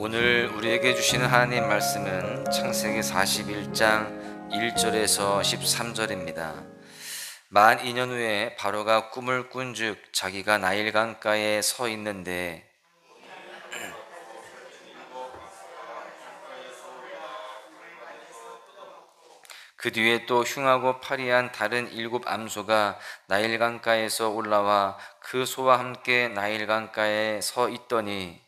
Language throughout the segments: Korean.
오늘 우리에게 주시는 하나님 말씀은 창세기 41장 1절에서 13절입니다. 만 2년 후에 바로가 꿈을 꾼즉 자기가 나일 강가에 서 있는데 그 뒤에 또 흉하고 파리한 다른 7 암소가 나일 강가에서 올라와 그 소와 함께 나일 강가에 서 있더니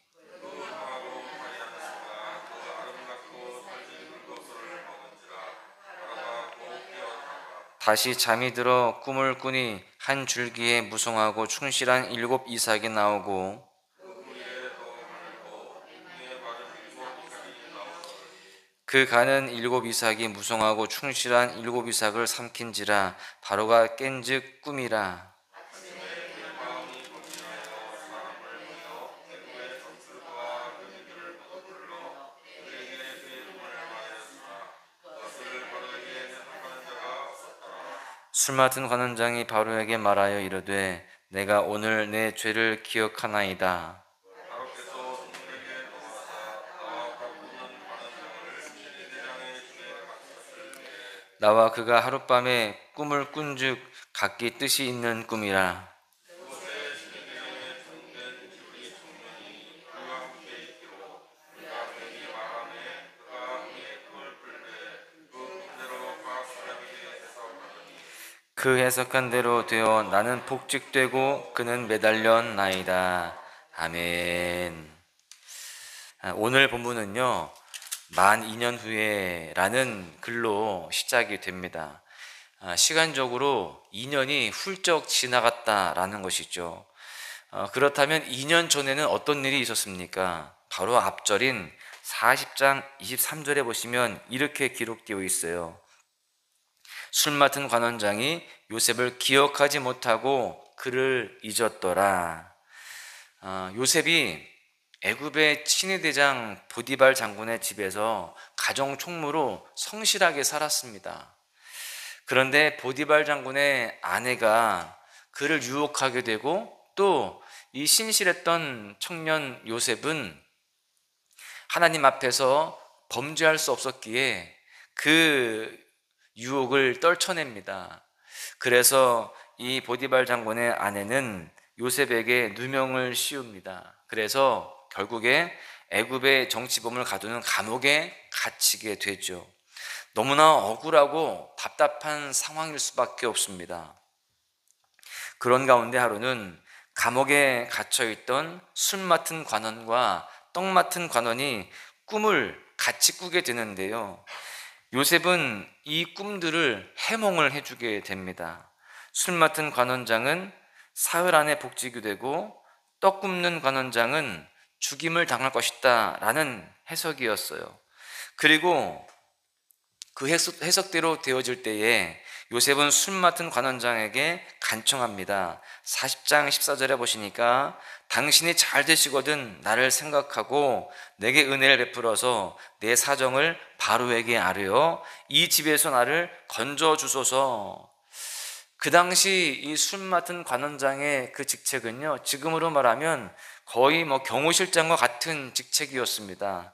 다시 잠이 들어 꿈을 꾸니 한 줄기에 무성하고 충실한 7 이삭이 나오고 그 가는 7 이삭이 무성하고 충실한 7 이삭을 삼킨지라 바로가 깬즉 꿈이라. 술 맡은 관원장이 바로에게 말하여 이르되 내가 오늘 내 죄를 기억하나이다. 나와 그가 하룻밤에 꿈을 꾼즉 각기 뜻이 있는 꿈이라. 그 해석한 대로 되어 나는 복직되고 그는 매달렸나이다. 아멘. 오늘 본문은요, 만 2년 후에 라는 글로 시작이 됩니다. 시간적으로 2년이 훌쩍 지나갔다라는 것이죠. 그렇다면 2년 전에는 어떤 일이 있었습니까? 바로 앞절인 40장 23절에 보시면 이렇게 기록되어 있어요. 술 맡은 관원장이 요셉을 기억하지 못하고 그를 잊었더라. 요셉이 애굽의 친위대장 보디발 장군의 집에서 가정 총무로 성실하게 살았습니다. 그런데 보디발 장군의 아내가 그를 유혹하게 되고 또 이 신실했던 청년 요셉은 하나님 앞에서 범죄할 수 없었기에 그 유혹을 떨쳐냅니다. 그래서 이 보디발 장군의 아내는 요셉에게 누명을 씌웁니다. 그래서 결국에 애굽의 정치범을 가두는 감옥에 갇히게 되죠. 너무나 억울하고 답답한 상황일 수밖에 없습니다. 그런 가운데 하루는 감옥에 갇혀있던 술 맡은 관원과 떡 맡은 관원이 꿈을 같이 꾸게 되는데요. 요셉은 이 꿈들을 해몽을 해주게 됩니다. 술 맡은 관원장은 사흘 안에 복직이 되고 떡 굽는 관원장은 죽임을 당할 것이다 라는 해석이었어요. 그리고 그 해석대로 되어질 때에 요셉은 술 맡은 관원장에게 간청합니다. 40장 14절에 보시니까 당신이 잘 되시거든 나를 생각하고 내게 은혜를 베풀어서 내 사정을 바로에게 아뢰어 이 집에서 나를 건져 주소서. 그 당시 이 술 맡은 관원장의 그 직책은요, 지금으로 말하면 거의 경호실장과 같은 직책이었습니다.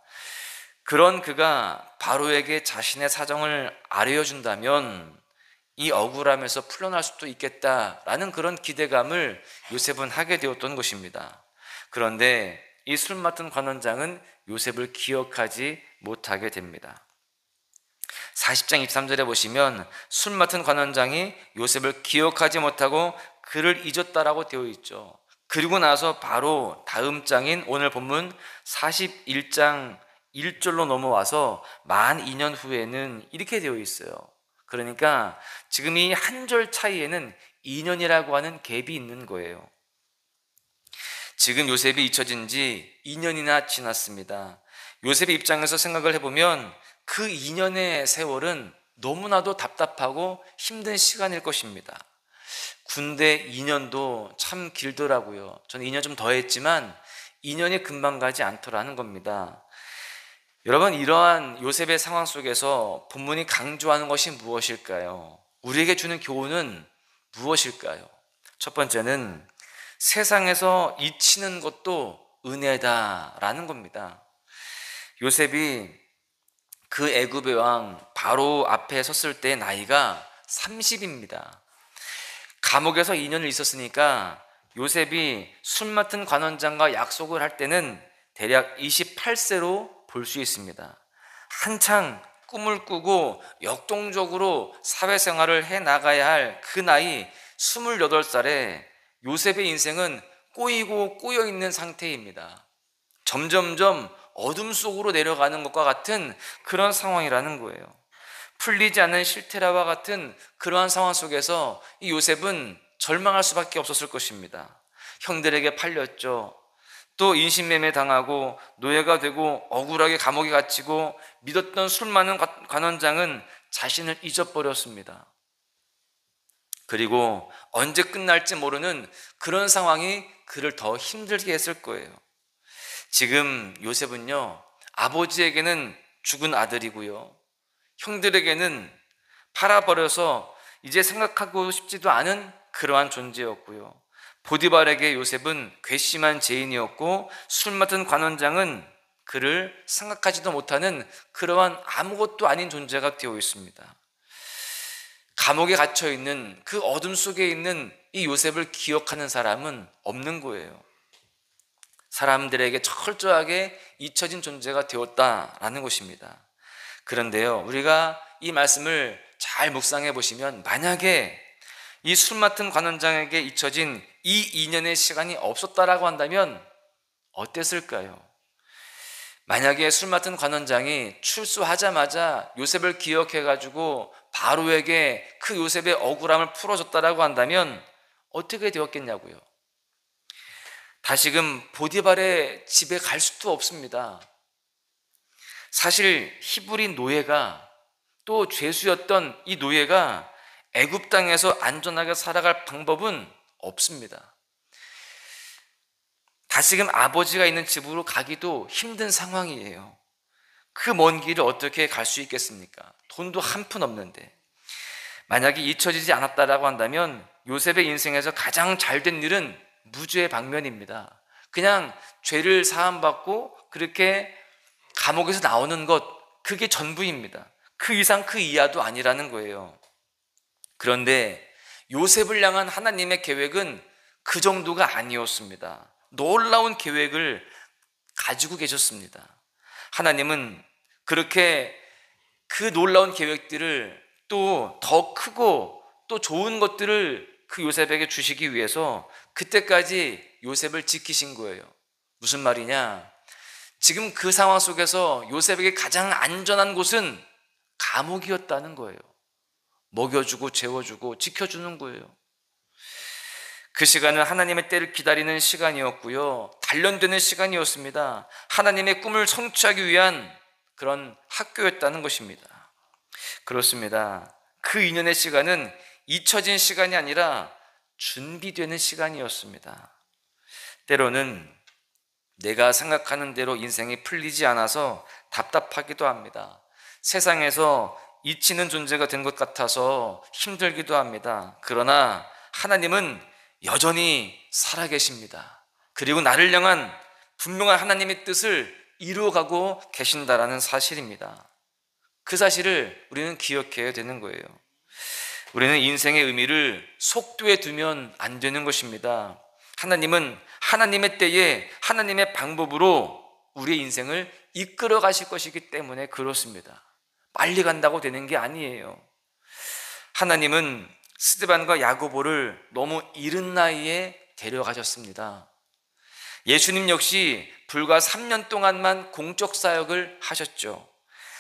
그런 그가 바로에게 자신의 사정을 아뢰어 준다면 이 억울함에서 풀려날 수도 있겠다라는 그런 기대감을 요셉은 하게 되었던 것입니다. 그런데 이 술 맡은 관원장은 요셉을 기억하지 못하게 됩니다. 40장 23절에 보시면 술 맡은 관원장이 요셉을 기억하지 못하고 그를 잊었다라고 되어 있죠. 그리고 나서 바로 다음 장인 오늘 본문 41장 1절로 넘어와서 만 2년 후에는 이렇게 되어 있어요. 그러니까 지금 이 한 절 차이에는 2년이라고 하는 갭이 있는 거예요. 지금 요셉이 잊혀진 지 2년이나 지났습니다. 요셉의 입장에서 생각을 해보면 그 2년의 세월은 너무나도 답답하고 힘든 시간일 것입니다. 군대 2년도 참 길더라고요. 저는 2년 좀 더 했지만 2년이 금방 가지 않더라는 겁니다. 여러분, 이러한 요셉의 상황 속에서 본문이 강조하는 것이 무엇일까요? 우리에게 주는 교훈은 무엇일까요? 첫 번째는 세상에서 잊히는 것도 은혜다라는 겁니다. 요셉이 그 애굽의 왕 바로 앞에 섰을 때 나이가 30입니다. 감옥에서 2년을 있었으니까 요셉이 술 맡은 관원장과 약속을 할 때는 대략 28세로 볼 수 있습니다. 한창 꿈을 꾸고 역동적으로 사회생활을 해나가야 할 그 나이 28살에 요셉의 인생은 꼬이고 꼬여있는 상태입니다. 점점점 어둠 속으로 내려가는 것과 같은 그런 상황이라는 거예요. 풀리지 않는 실테라와 같은 그러한 상황 속에서 이 요셉은 절망할 수밖에 없었을 것입니다. 형들에게 팔렸죠. 또 인신매매 당하고 노예가 되고 억울하게 감옥에 갇히고 믿었던 술 많은 관원장은 자신을 잊어버렸습니다. 그리고 언제 끝날지 모르는 그런 상황이 그를 더 힘들게 했을 거예요. 지금 요셉은요, 아버지에게는 죽은 아들이고요, 형들에게는 팔아버려서 이제 생각하고 싶지도 않은 그러한 존재였고요, 보디발에게 요셉은 괘씸한 죄인이었고 술 맡은 관원장은 그를 생각하지도 못하는 그러한 아무것도 아닌 존재가 되어 있습니다. 감옥에 갇혀 있는 그 어둠 속에 있는 이 요셉을 기억하는 사람은 없는 거예요. 사람들에게 철저하게 잊혀진 존재가 되었다라는 것입니다. 그런데요, 우리가 이 말씀을 잘 묵상해 보시면 만약에 이 술 맡은 관원장에게 잊혀진 이 2년의 시간이 없었다라고 한다면 어땠을까요? 만약에 술 맡은 관원장이 출소하자마자 요셉을 기억해 가지고 바로에게 그 요셉의 억울함을 풀어줬다라고 한다면 어떻게 되었겠냐고요. 다시금 보디발의 집에 갈 수도 없습니다. 사실 히브리 노예가, 또 죄수였던 이 노예가 애굽 땅에서 안전하게 살아갈 방법은 없습니다. 다시금 아버지가 있는 집으로 가기도 힘든 상황이에요. 그 먼 길을 어떻게 갈 수 있겠습니까? 돈도 한 푼 없는데. 만약에 잊혀지지 않았다라고 한다면 요셉의 인생에서 가장 잘된 일은 무죄의 방면입니다. 그냥 죄를 사함받고 그렇게 감옥에서 나오는 것, 그게 전부입니다. 그 이상 그 이하도 아니라는 거예요. 그런데 요셉을 향한 하나님의 계획은 그 정도가 아니었습니다. 놀라운 계획을 가지고 계셨습니다. 하나님은 그렇게 그 놀라운 계획들을 또 더 크고 또 좋은 것들을 그 요셉에게 주시기 위해서 그때까지 요셉을 지키신 거예요. 무슨 말이냐? 지금 그 상황 속에서 요셉에게 가장 안전한 곳은 감옥이었다는 거예요. 먹여주고 재워주고 지켜주는 거예요. 그 시간은 하나님의 때를 기다리는 시간이었고요, 단련되는 시간이었습니다. 하나님의 꿈을 성취하기 위한 그런 학교였다는 것입니다. 그렇습니다. 그 2년의 시간은 잊혀진 시간이 아니라 준비되는 시간이었습니다. 때로는 내가 생각하는 대로 인생이 풀리지 않아서 답답하기도 합니다. 세상에서 잊히는 존재가 된 것 같아서 힘들기도 합니다. 그러나 하나님은 여전히 살아계십니다. 그리고 나를 향한 분명한 하나님의 뜻을 이루어가고 계신다라는 사실입니다. 그 사실을 우리는 기억해야 되는 거예요. 우리는 인생의 의미를 속도에 두면 안 되는 것입니다. 하나님은 하나님의 때에 하나님의 방법으로 우리의 인생을 이끌어 가실 것이기 때문에 그렇습니다. 빨리 간다고 되는 게 아니에요. 하나님은 스데반과 야고보를 너무 이른 나이에 데려가셨습니다. 예수님 역시 불과 3년 동안만 공적 사역을 하셨죠.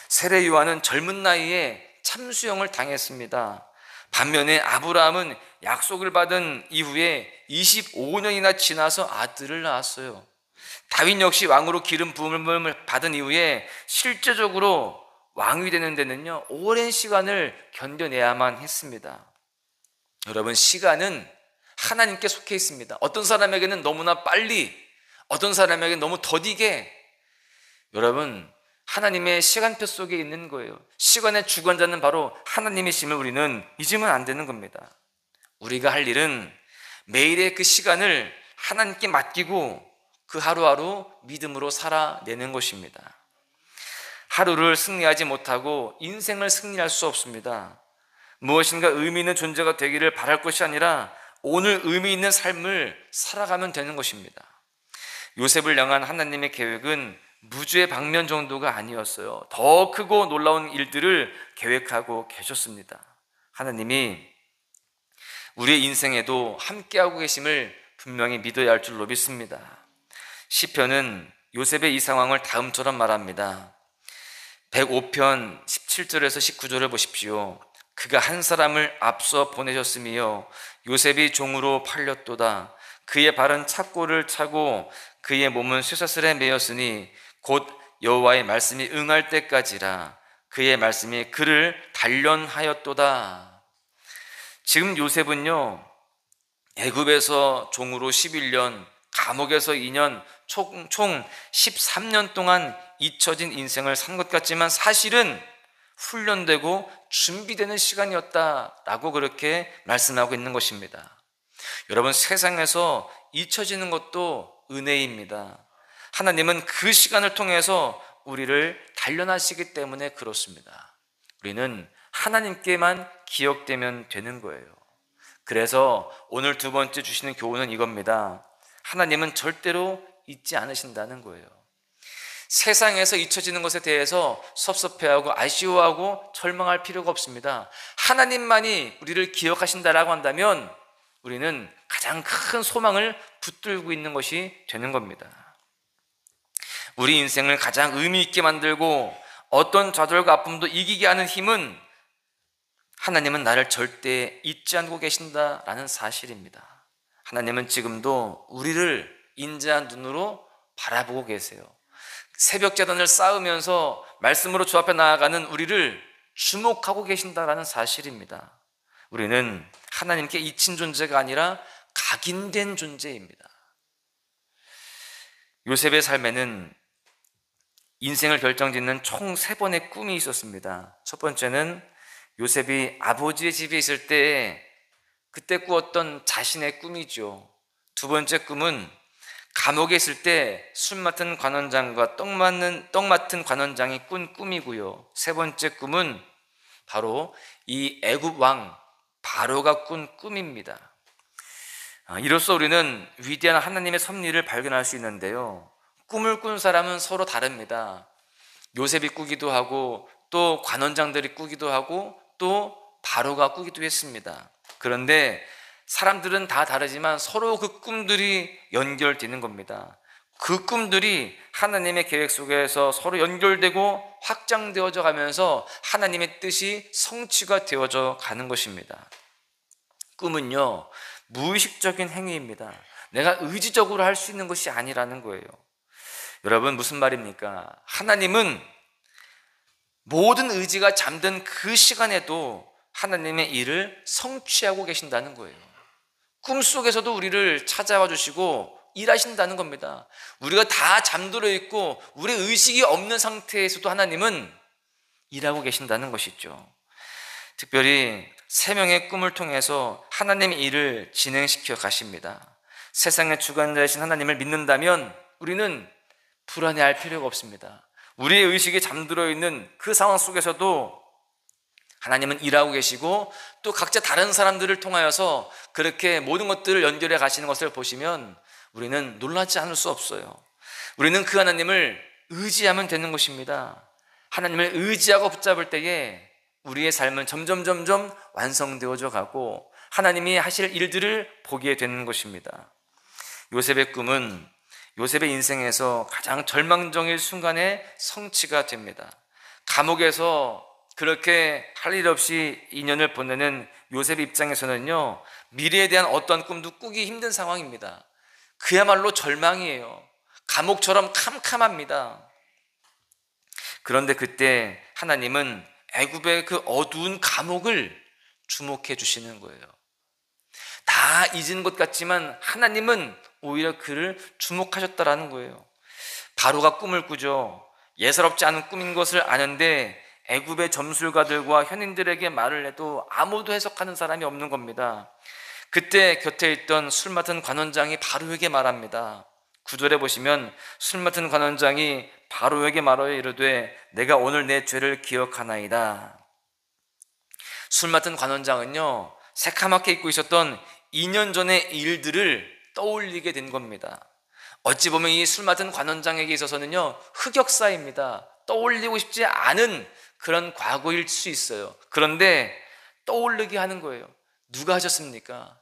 세례 요한은 젊은 나이에 참수형을 당했습니다. 반면에 아브라함은 약속을 받은 이후에 25년이나 지나서 아들을 낳았어요. 다윗 역시 왕으로 기름 부음을 받은 이후에 실제적으로 왕이 되는 데는요, 오랜 시간을 견뎌내야만 했습니다. 여러분, 시간은 하나님께 속해 있습니다. 어떤 사람에게는 너무나 빨리, 어떤 사람에게는 너무 더디게. 여러분, 하나님의 시간표 속에 있는 거예요. 시간의 주관자는 바로 하나님이심을 우리는 잊으면 안 되는 겁니다. 우리가 할 일은 매일의 그 시간을 하나님께 맡기고 그 하루하루 믿음으로 살아내는 것입니다. 하루를 승리하지 못하고 인생을 승리할 수 없습니다. 무엇인가 의미 있는 존재가 되기를 바랄 것이 아니라 오늘 의미 있는 삶을 살아가면 되는 것입니다. 요셉을 향한 하나님의 계획은 무주의 방면 정도가 아니었어요. 더 크고 놀라운 일들을 계획하고 계셨습니다. 하나님이 우리의 인생에도 함께하고 계심을 분명히 믿어야 할 줄로 믿습니다. 시편은 요셉의 이 상황을 다음처럼 말합니다. 105편 17절에서 19절을 보십시오. 그가 한 사람을 앞서 보내셨으며 요셉이 종으로 팔렸도다. 그의 발은 착고를 차고 그의 몸은 쇠사슬에 매였으니 곧 여호와의 말씀이 응할 때까지라. 그의 말씀이 그를 단련하였도다. 지금 요셉은요, 애굽에서 종으로 11년, 감옥에서 2년, 총 13년 동안 잊혀진 인생을 산 것 같지만 사실은 훈련되고 준비되는 시간이었다라고 그렇게 말씀하고 있는 것입니다. 여러분, 세상에서 잊혀지는 것도 은혜입니다. 하나님은 그 시간을 통해서 우리를 단련하시기 때문에 그렇습니다. 우리는 하나님께만 기억되면 되는 거예요. 그래서 오늘 두 번째 주시는 교훈은 이겁니다. 하나님은 절대로 잊지 않으신다는 거예요. 세상에서 잊혀지는 것에 대해서 섭섭해하고 아쉬워하고 절망할 필요가 없습니다. 하나님만이 우리를 기억하신다라고 한다면 우리는 가장 큰 소망을 붙들고 있는 것이 되는 겁니다. 우리 인생을 가장 의미 있게 만들고 어떤 좌절과 아픔도 이기게 하는 힘은 하나님은 나를 절대 잊지 않고 계신다라는 사실입니다. 하나님은 지금도 우리를 인자한 눈으로 바라보고 계세요. 새벽제단을 쌓으면서 말씀으로 주 앞에 나아가는 우리를 주목하고 계신다라는 사실입니다. 우리는 하나님께 잊힌 존재가 아니라 각인된 존재입니다. 요셉의 삶에는 인생을 결정짓는 총 3번의 꿈이 있었습니다. 첫 번째는 요셉이 아버지의 집에 있을 때 그때 꾸었던 자신의 꿈이죠. 두 번째 꿈은 감옥에 있을 때 술 맡은 관원장과 떡 맡은 관원장이 꾼 꿈이고요. 세 번째 꿈은 바로 이 애굽 왕 바로가 꾼 꿈입니다. 이로써 우리는 위대한 하나님의 섭리를 발견할 수 있는데요. 꿈을 꾼 사람은 서로 다릅니다. 요셉이 꾸기도 하고 또 관원장들이 꾸기도 하고 또 바로가 꾸기도 했습니다. 그런데 사람들은 다 다르지만 서로 그 꿈들이 연결되는 겁니다. 그 꿈들이 하나님의 계획 속에서 서로 연결되고 확장되어져 가면서 하나님의 뜻이 성취가 되어져 가는 것입니다. 꿈은요, 무의식적인 행위입니다. 내가 의지적으로 할 수 있는 것이 아니라는 거예요. 여러분, 무슨 말입니까? 하나님은 모든 의지가 잠든 그 시간에도 하나님의 일을 성취하고 계신다는 거예요. 꿈속에서도 우리를 찾아와 주시고 일하신다는 겁니다. 우리가 다 잠들어 있고 우리 의식이 없는 상태에서도 하나님은 일하고 계신다는 것이죠. 특별히 3명의 꿈을 통해서 하나님의 일을 진행시켜 가십니다. 세상의 주관자이신 하나님을 믿는다면 우리는 불안해할 필요가 없습니다. 우리의 의식에 잠들어 있는 그 상황 속에서도 하나님은 일하고 계시고 또 각자 다른 사람들을 통하여서 그렇게 모든 것들을 연결해 가시는 것을 보시면 우리는 놀라지 않을 수 없어요. 우리는 그 하나님을 의지하면 되는 것입니다. 하나님을 의지하고 붙잡을 때에 우리의 삶은 점점 완성되어져 가고 하나님이 하실 일들을 보게 되는 것입니다. 요셉의 꿈은 요셉의 인생에서 가장 절망적인 순간에 성취가 됩니다. 감옥에서 그렇게 할 일 없이 2년을 보내는 요셉 입장에서는요, 미래에 대한 어떠한 꿈도 꾸기 힘든 상황입니다. 그야말로 절망이에요. 감옥처럼 캄캄합니다. 그런데 그때 하나님은 애굽의 그 어두운 감옥을 주목해 주시는 거예요. 다 잊은 것 같지만 하나님은 오히려 그를 주목하셨다라는 거예요. 바로가 꿈을 꾸죠. 예사롭지 않은 꿈인 것을 아는데 애굽의 점술가들과 현인들에게 말을 해도 아무도 해석하는 사람이 없는 겁니다. 그때 곁에 있던 술 맡은 관원장이 바로에게 말합니다. 9절에 보시면 술 맡은 관원장이 바로에게 말하여 이르되 내가 오늘 내 죄를 기억하나이다. 술 맡은 관원장은요, 새카맣게 잊고 있었던 2년 전의 일들을 떠올리게 된 겁니다. 어찌 보면 이 술 맡은 관원장에게 있어서는요, 흑역사입니다. 떠올리고 싶지 않은 그런 과거일 수 있어요. 그런데 떠올리게 하는 거예요. 누가 하셨습니까?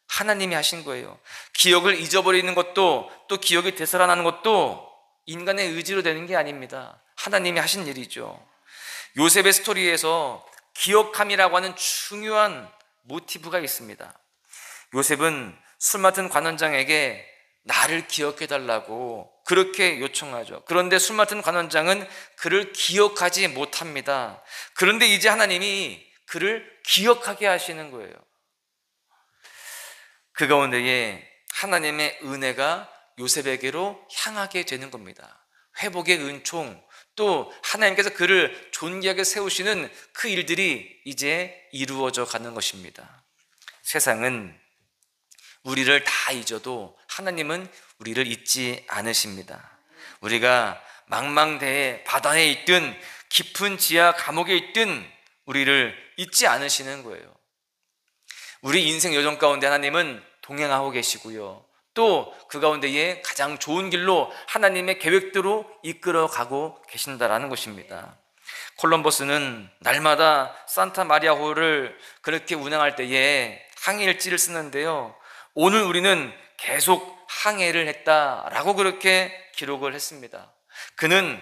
하나님이 하신 거예요. 기억을 잊어버리는 것도, 또 기억이 되살아나는 것도 인간의 의지로 되는 게 아닙니다. 하나님이 하신 일이죠. 요셉의 스토리에서 기억함이라고 하는 중요한 모티브가 있습니다. 요셉은 술 맡은 관원장에게 나를 기억해 달라고 그렇게 요청하죠. 그런데 술 맡은 관원장은 그를 기억하지 못합니다. 그런데 이제 하나님이 그를 기억하게 하시는 거예요. 그 가운데에 하나님의 은혜가 요셉에게로 향하게 되는 겁니다. 회복의 은총, 또 하나님께서 그를 존귀하게 세우시는 그 일들이 이제 이루어져 가는 것입니다. 세상은 우리를 다 잊어도 하나님은 우리를 잊지 않으십니다. 우리가 망망대해 바다에 있든 깊은 지하 감옥에 있든 우리를 잊지 않으시는 거예요. 우리 인생 여정 가운데 하나님은 동행하고 계시고요, 또 그 가운데에 가장 좋은 길로 하나님의 계획대로 이끌어가고 계신다라는 것입니다. 콜럼버스는 날마다 산타 마리아호를 그렇게 운항할 때에 항해일지를 쓰는데요, 오늘 우리는 계속 항해를 했다라고 그렇게 기록을 했습니다. 그는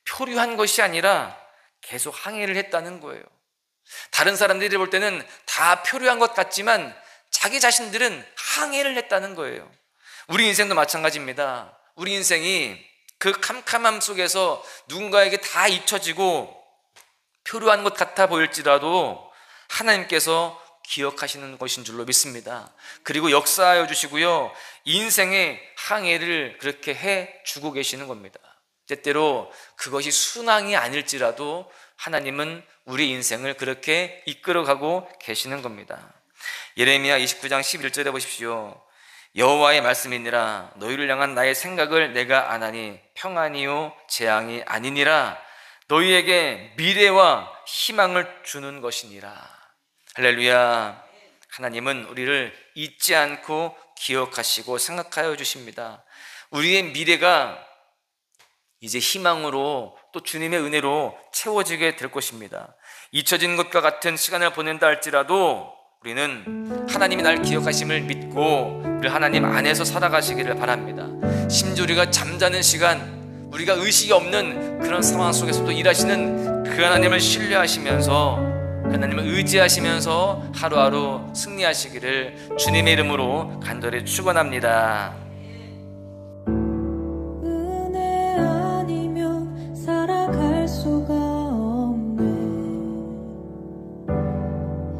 표류한 것이 아니라 계속 항해를 했다는 거예요. 다른 사람들이 볼 때는 다 표류한 것 같지만 자기 자신들은 항해를 했다는 거예요. 우리 인생도 마찬가지입니다. 우리 인생이 그 캄캄함 속에서 누군가에게 다 잊혀지고 표류한 것 같아 보일지라도 하나님께서 기억하시는 것인 줄로 믿습니다. 그리고 역사하여 주시고요, 인생의 항해를 그렇게 해주고 계시는 겁니다. 때때로 그것이 순항이 아닐지라도 하나님은 우리 인생을 그렇게 이끌어가고 계시는 겁니다. 예레미야 29장 11절에 보십시오. 여호와의 말씀이니라. 너희를 향한 나의 생각을 내가 아나니 평안이요 재앙이 아니니라. 너희에게 미래와 희망을 주는 것이니라. 할렐루야. 하나님은 우리를 잊지 않고 기억하시고 생각하여 주십니다. 우리의 미래가 이제 희망으로 또 주님의 은혜로 채워지게 될 것입니다. 잊혀진 것과 같은 시간을 보낸다 할지라도 우리는 하나님이 날 기억하심을 믿고 하나님 안에서 살아가시기를 바랍니다. 심지어 우리가 잠자는 시간, 우리가 의식이 없는 그런 상황 속에서도 일하시는 그 하나님을 신뢰하시면서, 그 하나님을 의지하시면서 하루하루 승리하시기를 주님의 이름으로 간절히 축원합니다. 은혜 아니면 살아갈 수가 없네.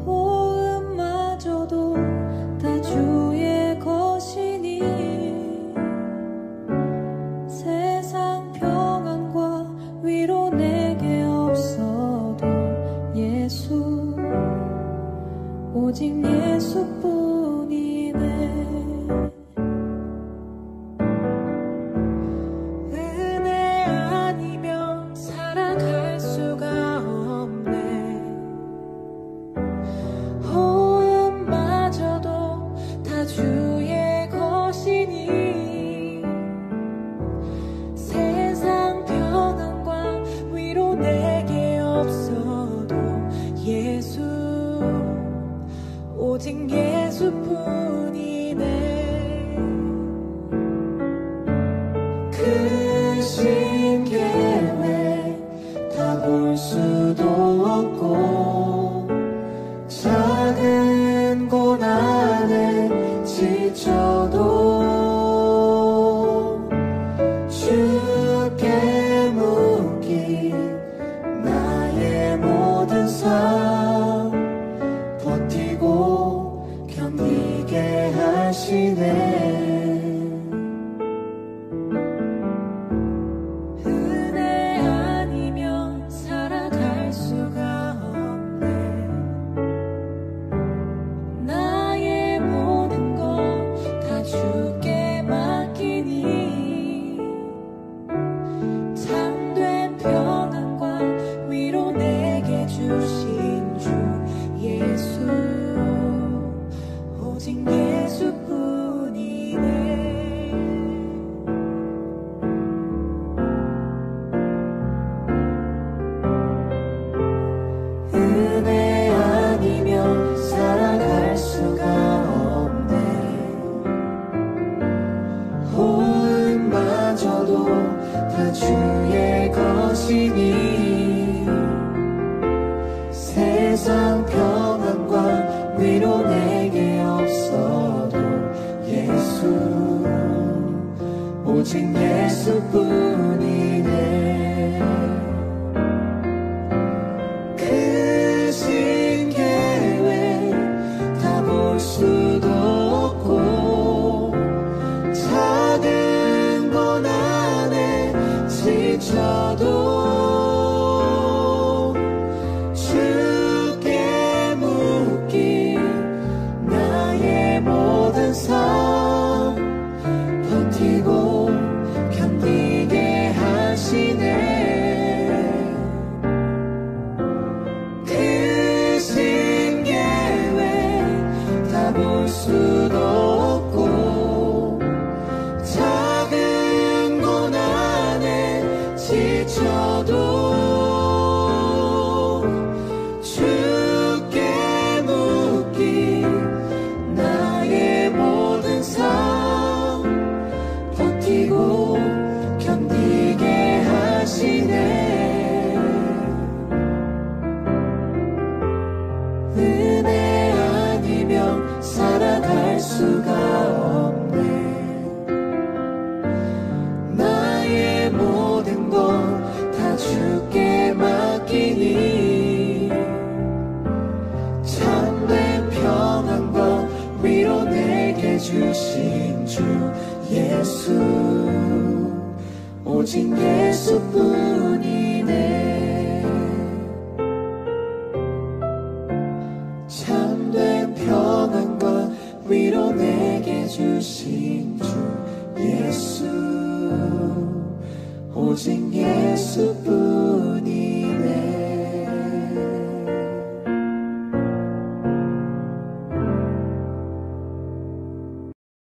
호흡마저도 다 주의 것이니 세상 평안과 위로 내게 없어도 예수, 오직 예수뿐이네. 은혜 아니면 살아갈 수가 없네. 호흡마저도 다 주의 것이니 세상 평안과 위로 내게 없어도 예수, 오직 예수뿐이네. 크신 계획 다 볼 수도 없고 작은 고난에 지쳐도 주께 묶인 나의 모든 삶 버티고 견디게 하시네. 은혜 아니면 살아갈 수가 없네. 나의 모든 것 다 주께 맡기니 오직 예수뿐이네. 은혜 아니면 살아갈 수가 없네. 호흡마저도 다 주의 것이니 세상 평안과 위로 내게 없어도 예수 오직 예수뿐이네. 크신 계획 다 볼 수도 없고 작은 건 안에 지쳐도 주께 묻기 나의 모든 삶 버티고 견디게 하시네. 크신 계획 다 볼 수도 없고 작은 건 안에 지쳐도 주께 묻기 나의 모든 삶 버티고 견디게 하시네. 은혜 아니면 살아갈 수가 없네. 나의 모든 것 다 주께 맡기니 참된 평안과 위로 내게 주신 주 예수 오직 예수뿐이네. 참된 평안과 위로 내게 주신 주 예수 오직 예수뿐